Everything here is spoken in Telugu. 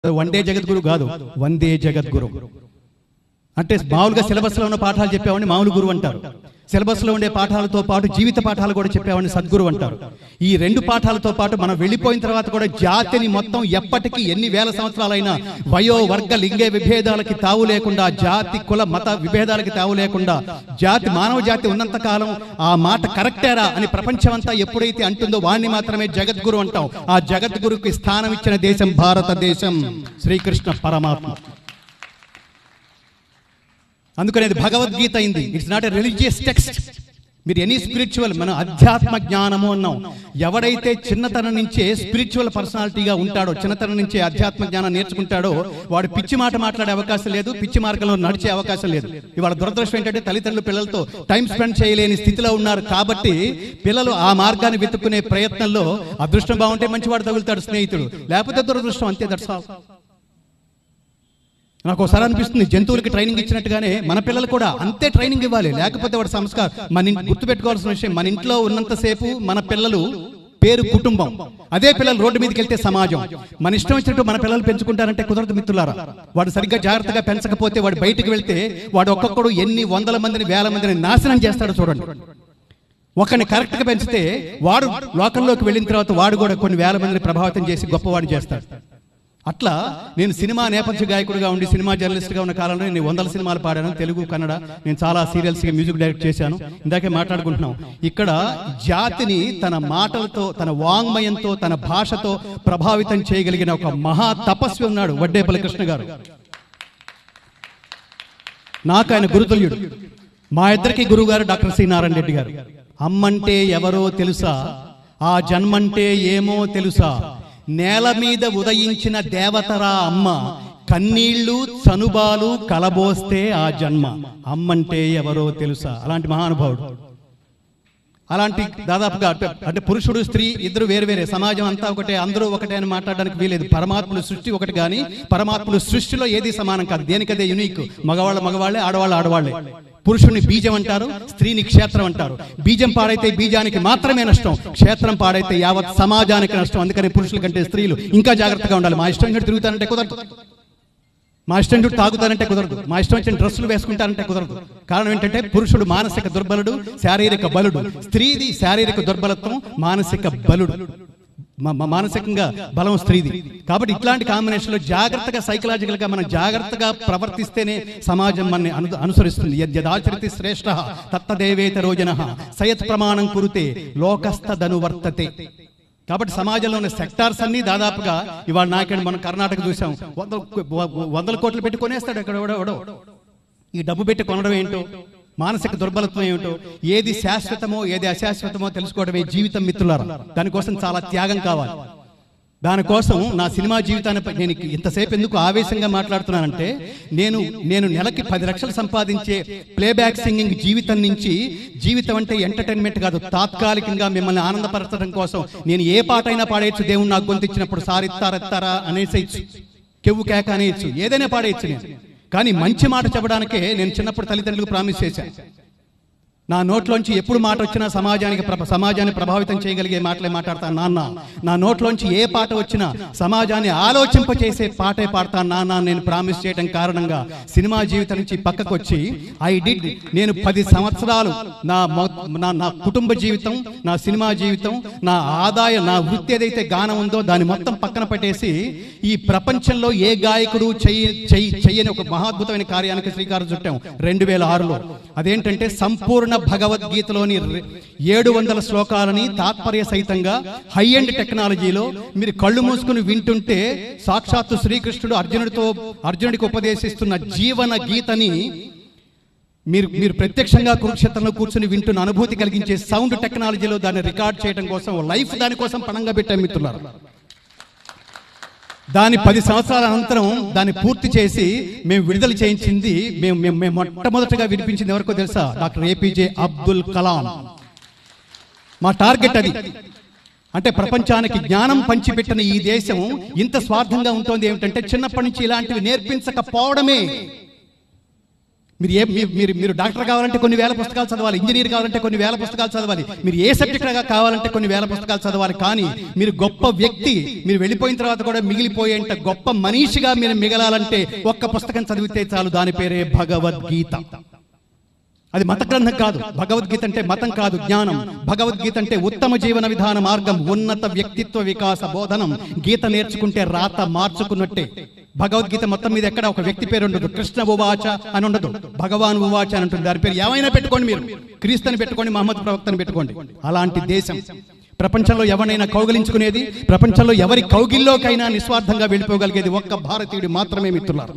వన్డే జగద్గురు కాదు, వందే జగద్గురు. అంటే మామూలుగా సిలబస్లో ఉన్న పాఠాలు చెప్పేవాడిని మామూలు గురువు అంటారు. సిలబస్లో ఉండే పాఠాలతో పాటు జీవిత పాఠాలు కూడా చెప్పేవాడిని సద్గురు అంటారు. ఈ రెండు పాఠాలతో పాటు మనం వెళ్ళిపోయిన తర్వాత కూడా జాతిని మొత్తం ఎప్పటికీ ఎన్ని వేల సంవత్సరాలైనా వయో వర్గ లింగ విభేదాలకి తావు లేకుండా, జాతి కుల మత విభేదాలకి తావు లేకుండా, జాతి మానవ జాతి ఉన్నంత కాలం ఆ మాట కరెక్టేరా అని ప్రపంచమంతా ఎప్పుడైతే అంటుందో వాడిని మాత్రమే జగద్గురు అంటాం. ఆ జగద్గురుకి స్థానం ఇచ్చిన దేశం భారతదేశం, శ్రీకృష్ణ పరమాత్మ. అందుకని అది భగవద్గీత అయింది. It's not a religious text. మీరు ఎనీ స్పిరిచువల్, మనం అధ్యాత్మ జ్ఞానము అన్నాం. ఎవడైతే చిన్నతనం నుంచే స్పిరిచువల్ పర్సనాలిటీగా ఉంటాడో, చిన్నతనం నుంచే అధ్యాత్మ జ్ఞానం నేర్చుకుంటాడో, వాడు పిచ్చి మాట మాట్లాడే అవకాశం లేదు, పిచ్చి మార్గంలో నడిచే అవకాశం లేదు. ఇవాళ దురదృష్టం ఏంటంటే తల్లిదండ్రులు పిల్లలతో టైం స్పెండ్ చేయలేని స్థితిలో ఉన్నారు. కాబట్టి పిల్లలు ఆ మార్గాన్ని వెతుక్కునే ప్రయత్నంలో అదృష్టం బాగుంటే మంచివాడు తగులుతాడు స్నేహితుడు, లేకపోతే దురదృష్టం, అంతే. That's all. నాకు ఒకసారి అనిపిస్తుంది, జంతువులకి ట్రైనింగ్ ఇచ్చినట్టుగానే మన పిల్లలు కూడా అంతే ట్రైనింగ్ ఇవ్వాలి, లేకపోతే వాడు సంస్కారం. మన గుర్తుపెట్టుకోవాల్సిన విషయం, మన ఇంట్లో ఉన్నంతసేపు మన పిల్లలు పేరు కుటుంబం, అదే పిల్లలు రోడ్డు మీదకి వెళ్తే సమాజం. మన ఇష్టం వచ్చినట్టు మన పిల్లలు పెంచుకుంటారంటే కుదరదు మిత్రులారా. వాడు సరిగ్గా జాగ్రత్తగా పెంచకపోతే వాడు బయటికి వెళ్తే వాడు ఒక్కొక్కడు ఎన్ని వందల మందిని వేల మందిని నాశనం చేస్తాడో చూడండి. ఒకరిని కరెక్ట్గా పెంచితే వాడు లోకంలోకి వెళ్ళిన తర్వాత వాడు కూడా కొన్ని వేల మందిని ప్రభావితం చేసి గొప్పవాడు చేస్తాడు. అట్లా నేను సినిమా నేపథ్య గాయకుడిగా ఉండి సినిమా జర్నలిస్ట్గా ఉన్న కాలంలో నేను 100 సినిమాలు పాడాను, తెలుగు కన్నడ. నేను చాలా సీరియల్స్కి మ్యూజిక్ డైరెక్ట్ చేశాను. ఇందాకే మాట్లాడుకుంటున్నాం. ఇక్కడ జాతిని తన మాటలతో, తన వాంగ్మయంతో, తన భాషతో ప్రభావితం చేయగలిగిన ఒక మహా తపస్వి ఉన్నాడు, వడ్డేపల్లి కృష్ణ గారు. నాకు ఆయన గురుతుల్యుడు. మా ఇద్దరికి గురువు గారు డాక్టర్ సి నారాయణ రెడ్డి గారు. అమ్మంటే ఎవరో తెలుసా, ఆ జన్మంటే ఏమో తెలుసా, నేల మీద ఉదయించిన దేవతరా అమ్మ, కన్నీళ్లు చనుబాలు కలబోస్తే ఆ జన్మ, అమ్మంటే ఎవరో తెలుసా. అలాంటి మహానుభావుడు. అలాంటి దాదాపుగా అంటే పురుషుడు స్త్రీ ఇద్దరు వేరువేరే, సమాజం అంతా ఒకటే, అందరూ ఒకటే అని మాట్లాడడానికి వీలేదు. పరమాత్ముడు సృష్టి ఒకటి, కానీ పరమాత్ముడు సృష్టిలో ఏది సమానం కాదు, దేనికదే యునిక్. మగవాళ్ళు మగవాళ్లే, ఆడవాళ్ళు ఆడవాళ్లే. పురుషుని బీజం అంటారు, స్త్రీని క్షేత్రం అంటారు. బీజం పాడైతే బీజానికి మాత్రమే నష్టం, క్షేత్రం పాడైతే యావత్ సమాజానికి నష్టం. అందుకని పురుషుల కంటే స్త్రీలు ఇంకా జాగ్రత్తగా ఉండాలి. మా ఇష్టం తిరుగుతానంటే కుదరదు, మా ఇష్టం తాగుతానంటే కుదరదు, మా ఇష్టం వచ్చిన డ్రెస్సులు వేసుకుంటారంటే కుదరదు. కారణం ఏంటంటే పురుషుడు మానసిక దుర్బలుడు, శారీరక బలుడు. స్త్రీది శారీరక దుర్బలత్వం, మానసిక బలుడు, మానసికంగా బలం స్త్రీది. కాబట్టి ఇట్లాంటి కాంబినేషన్లో జాగ్రత్తగా సైకలాజికల్ గా మనం జాగ్రత్తగా ప్రవర్తిస్తేనే సమాజం మనని అనుసరిస్తుంది. యదాచరితి శ్రేష్ఠ తత్తదేవేతరో జనః సయత్ ప్రమాణం కురుతే లోకస్తదనువర్తతే. కాబట్టి సమాజంలో ఉన్న సెక్టార్స్ అన్ని దాదాపుగా ఇవాళ నాయకుడు మనం కర్ణాటక చూసాం, వందల కోట్లు పెట్టి కొనేస్తాడు ఎక్కడ ఎవడో. ఈ డబ్బు పెట్టి కొనడం ఏంటో, మానసిక దుర్బలత్వం ఏమిటో, ఏది శాశ్వతమో ఏది అశాశ్వతమో తెలుసుకోవడమే జీవితం మిత్రులారా. దానికోసం చాలా త్యాగం కావాలి. దానికోసం నా సినిమా జీవితాన్ని నేను ఇంతసేపు ఎందుకు ఆవేశంగా మాట్లాడుతున్నానంటే, నేను నెలకి 10 లక్షలు సంపాదించే ప్లేబ్యాక్ సింగింగ్ జీవితం నుంచి, జీవితం అంటే ఎంటర్టైన్మెంట్ కాదు, తాత్కాలికంగా మిమ్మల్ని ఆనందపరచడం కోసం నేను ఏ పాట అయినా పాడేయచ్చు. దేవుడు నాకు గొంతు ఇచ్చినప్పుడు సారిత్తారెత్తారా అనేసేయచ్చు, కెవ్వు కేక అనేయచ్చు, ఏదైనా పాడేయచ్చు నేను. కానీ మంచి మాట చెప్పడానికే నేను చిన్నప్పుడు తల్లిదండ్రులకు ప్రామిస్ చేశాను. నా నోట్లోంచి ఎప్పుడు మాట వచ్చినా సమాజాన్ని ప్రభావితం చేయగలిగే మాటలే మాట్లాడతాను నాన్న. నా నోట్లోంచి ఏ పాట వచ్చినా సమాజాన్ని ఆలోచింపచేసే పాటే పాడతాను నాన్న నేను ప్రామిస్ చేయడం కారణంగా సినిమా జీవితం నుంచి పక్కకు వచ్చి నేను 10 సంవత్సరాలు నా కుటుంబ జీవితం, నా సినిమా జీవితం, నా ఆదాయం, నా వృత్తి ఏదైతే గానం ఉందో దాన్ని మొత్తం పక్కన పెట్టేసి ఈ ప్రపంచంలో ఏ గాయకుడు చెయ్యని ఒక మహాద్భుతమైన కార్యానికి శ్రీకారం చుట్టాం 2006లో. అదేంటంటే సంపూర్ణ భగవద్గీతలోని 700 శ్లోకాలని తాత్పర్య సహితంగా హై ఎండ్ టెక్నాలజీలో మీరు కళ్ళు మూసుకుని వింటుంటే సాక్షాత్తు శ్రీకృష్ణుడు అర్జునుడికి ఉపదేశిస్తున్న జీవన గీతని మీరు ప్రత్యక్షంగా కురుక్షేత్రంలో కూర్చుని వింటున్న అనుభూతి కలిగించే సౌండ్ టెక్నాలజీలో దాన్ని రికార్డ్ చేయడం కోసం లైఫ్ దానికోసం పణంగా పెట్టాం మిత్రులారా. దాని 10 సంవత్సరాల అనంతరం దాన్ని పూర్తి చేసి మేము విడుదల చేయించింది, మేము మొట్టమొదటిగా వినిపించింది ఎవరికో తెలుసా? Doctor APJ Abdul Kalam. మా టార్గెట్ అది. అంటే ప్రపంచానికి జ్ఞానం పంచిపెట్టిన ఈ దేశం ఇంత స్వార్థంగా ఉంటుంది ఏమిటంటే చిన్నప్పటి నుంచి ఇలాంటివి నేర్పించకపోవడమే. మీరు డాక్టర్ కావాలంటే కొన్ని వేల పుస్తకాలు చదవాలి, ఇంజనీర్ కావాలంటే కొన్ని వేల పుస్తకాలు చదవాలి, మీరు ఏ సబ్జెక్ట్ కావాలంటే కొన్ని వేల పుస్తకాలు చదవాలి. కానీ మీరు గొప్ప వ్యక్తి, మీరు వెళ్ళిపోయిన తర్వాత కూడా మిగిలిపోయేంత గొప్ప మనిషిగా మీరు మిగలాలంటే ఒక్క పుస్తకం చదివితే చాలు, దాని పేరే భగవద్గీత. అది మత గ్రంథం కాదు. భగవద్గీత అంటే మతం కాదు, జ్ఞానం. భగవద్గీత అంటే ఉత్తమ జీవన విధాన మార్గం, ఉన్నత వ్యక్తిత్వ వికాస బోధనం. గీత నేర్చుకుంటే రాత మార్చుకున్నట్టే. భగవద్గీత మొత్తం మీద ఎక్కడ ఒక వ్యక్తి పేరు ఉండదు, కృష్ణ ఉవాచ అని ఉండదు, భగవాన్ ఉవాచ అని ఉంటుంది. దాని పేరు ఏమైనా పెట్టుకోండి, మీరు క్రీస్తుని పెట్టుకోండి, మహమ్మద్ ప్రవక్తని పెట్టుకోండి. అలాంటి దేశం. ప్రపంచంలో ఎవరినైనా కౌగిలించుకునేది, ప్రపంచంలో ఎవరి కౌగిల్లోకైనా నిస్వార్థంగా వెళ్ళిపోగలిగేది ఒక్క భారతీయుడు మాత్రమే మిత్రులారా.